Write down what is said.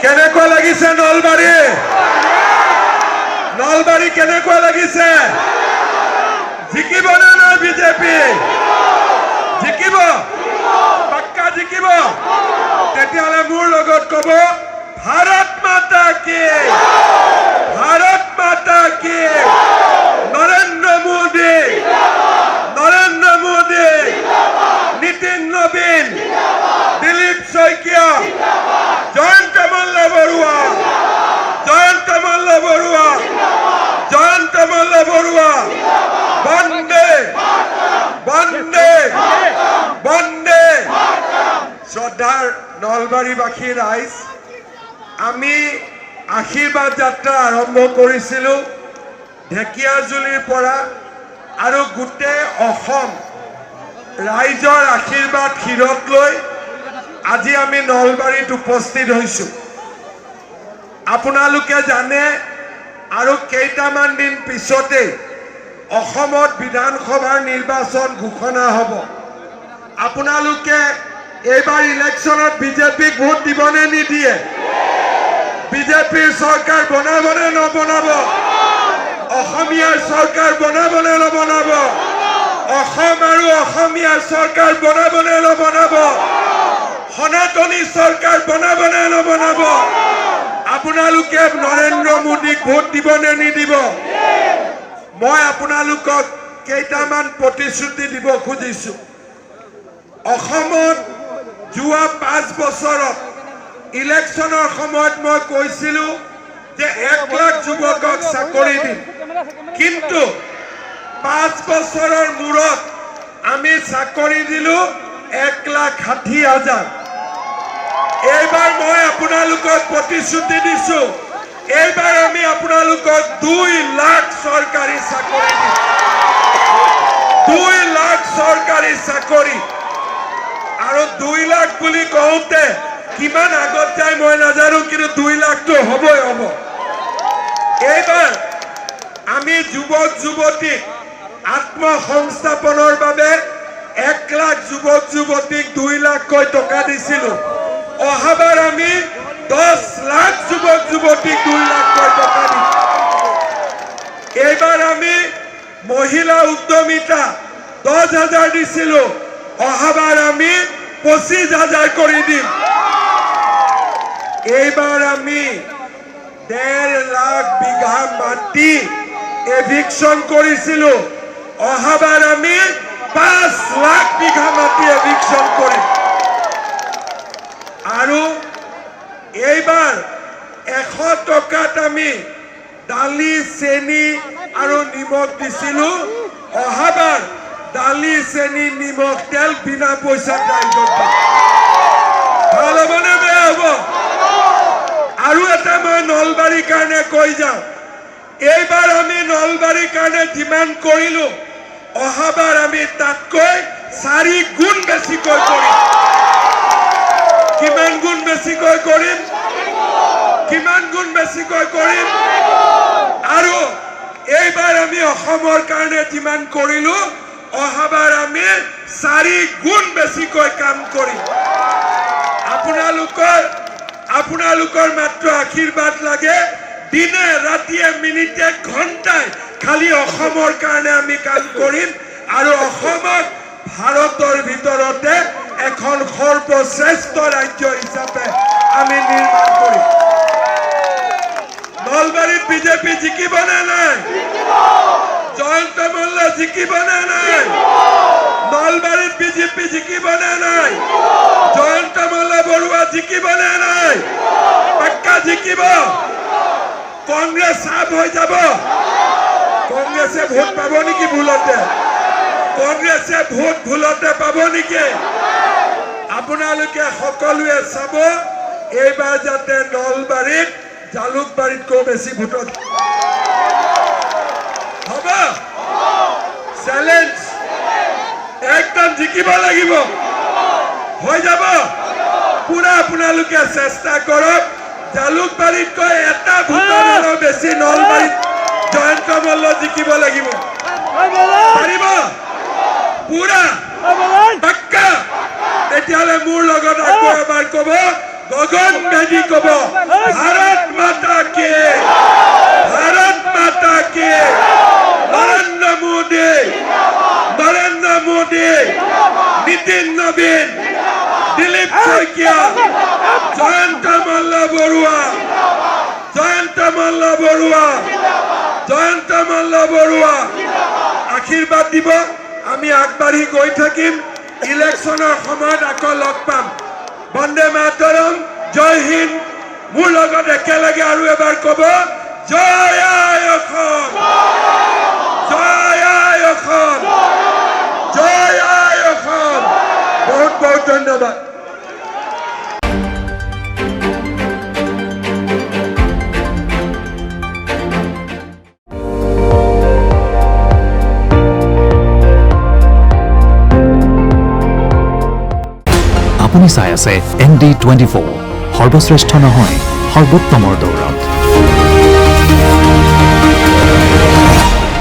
কেনেকুৱা লাগিছে নলবাৰী কেনেকুৱা লাগিছে জিকিব না নাই বিজেপি জিকিব পাক্কা জিকিব তেতিয়ালে মোৰ লগত কব ভাৰত মাতা কি নৰেন্দ্ৰ মোদী নীতিন নবীন দিলীপ শইকীয়া জয়ন্ত মল্ল বৰুৱা বন্দে শ্ৰদ্ধাৰ নলবাৰীবাসী ৰাইজ আমি আশীৰ্বাদ যাত্ৰা আৰম্ভ কৰিছিলোঁ ঢেকিয়াজুলিৰ পৰা আৰু গোটেই অসম ৰাইজৰ আশীৰ্বাদ শিৰত লৈ আজি আমি নলবাৰীত উপস্থিত হৈছোঁ আপোনালোকে জানে আৰু কেইটামান দিন পিছতে অসমত বিধানসভাৰ নিৰ্বাচন ঘোষণা হ'ব আপোনালোকে এইবাৰ ইলেকশ্যনত বিজেপিক ভোট দিবনে নিদিয়ে বিজেপিৰ চৰকাৰ বনাবনে নবনাব অসমীয়াৰ চৰকাৰ বনাবনে নবনাব অসম আৰু অসমীয়াৰ চৰকাৰ বনাবনে নবনাব সনাতনী চৰকাৰ বনাবনে নবনাব আপোনালোকে নৰেন্দ্ৰ মোদীক ভোট দিবনে নিদিব মই আপোনালোকক কেইটামান প্ৰতিশ্ৰুতি দিব খুজিছো অসমত যোৱা 5 বছৰত ইলেকশ্যনৰ সময়ত মই কৈছিলোঁ যে 1 লাখ যুৱকক চাকৰি দিম কিন্তু 5 বছৰৰ মূৰত আমি চাকৰি দিলোঁ 1,60,000 এইবাৰ মই আপোনালোকক প্ৰতিশ্ৰুতি দিছোঁ এইবাৰ আমি আপোনালোকক 2 লাখ চৰকাৰী চাকৰি দিম 2 লাখ চৰকাৰী চাকৰি আৰু 2 লাখ বুলি কওঁতে কিমান আগত যায় মই নাজানো কিন্তু 2 লাখটো হ'বই হ'ব এইবাৰ আমি যুৱক যুৱতীক আত্মসংস্থাপনৰ বাবে 1 লাখ যুৱক যুৱতীক 2 লাখকৈ টকা দিছিলোঁ অহাবাৰ আমি 10 লাখ যুৱক যুৱতীক 2 লাখকৈ টকা দিম এইবাৰ আমি মহিলা উদ্যমিতা 10,000 দিছিলোঁ অহাবাৰ আমি 25,000 কৰি দিম এইবাৰ আমি 1.5 লাখ বিঘা মাটি এভিকশ্যন কৰিছিলোঁ অহাবাৰ আমি 5 লাখ বিঘা মাটি এভিকশ্যন কৰিম আৰু এইবাৰ 100 টকাত আমি দালি চেনি আৰু নিমখ দিছিলোঁ অহাবাৰ দালি চেনি নিমখ তেল বিনা পইচাত ৰাইজক ভাল হ'বনে বেয়া হ'ব আৰু এটা মই নলবাৰীৰ কাৰণে কৈ যাওঁ এইবাৰ আমি নলবাৰীৰ কাৰণে ডিমাণ্ড কৰিলোঁ অহাবাৰ আমি তাতকৈ 4 গুণ বেছিকৈ কৰিম কিমান গুণ বেছিকৈ কৰিম আৰু এইবাৰ আমি অসমৰ কাৰণে ডিমাণ্ড কৰিলোঁ অহাবাৰ আমি 4 গুণ বেছিকৈ কাম কৰিম আপোনালোকৰ মাত্ৰ আশীৰ্বাদ লাগে দিনে ৰাতিয়ে মিনিটে ঘণ্টাই খালি অসমৰ কাৰণে আমি কাম কৰিম আৰু অসমক ভাৰতৰ ভিতৰতে এখন সৰ্বশ্ৰেষ্ঠ ৰাজ্য হিচাপে আমি নিৰ্মাণ কৰিম নলবাৰীত বিজেপি জিকিবনে নাই জয়ন্ত মল্ল জিকিবনে নাই নলবাৰীত বিজেপি জিকিবনে নাই জয়ন্ত মল্ল বৰুৱা জিকিবনে নাই পাক্কা জিকিব কংগ্ৰেছ সাপ হৈ যাব কংগ্ৰেছে ভোট পাব নেকি ভুলতে পাব নেকি আপোনালোকে সকলোৱে চাব এইবাৰ যাতে নলবাৰীত জালুকবাৰীতকৈ বেছি ভোটত হ'ব চ্যালেঞ্জ একদম জিকিব লাগিব হৈ যাব পুৰা আপোনালোকে চেষ্টা কৰক জালুকবাৰীতকৈ এটা ভোটৰো বেছি নলবাৰীত জয়ন্ত মল্ল জিকিব লাগিব পাৰিব পুৰা পাক্কা তেতিয়াহ'লে মোৰ লগত আকৌ এবাৰ ক'ব গগন ভেদি কব ভাৰত মাতা কে, ভাৰত মাতা কে, নৰেন্দ্ৰ মোদী, নৰেন্দ্ৰ মোদী, নীতিন নবীন, দিলীপ শইকীয়া, জয়ন্ত মল্ল বৰুৱা, জয়ন্ত মল্ল বৰুৱা, জয়ন্ত মল্ল বৰুৱা আশীৰ্বাদ দিব। আমি আগবাঢ়ি গৈ থাকিম। ইলেকশ্যনৰ সময়ত আকৌ লগ পাম। বন্দে মাতৰম, জয় হিন্দ। মোৰ লগত একেলগে আৰু এবাৰ ক'ব, জয় আই অসম, জয় আই অসম, জয় আই অসম। বহুত বহুত ধন্যবাদ। আপুনি চাই আছে ND24, সৰ্বশ্ৰেষ্ঠ নহয় সৰ্বোত্তমৰ দৌৰত।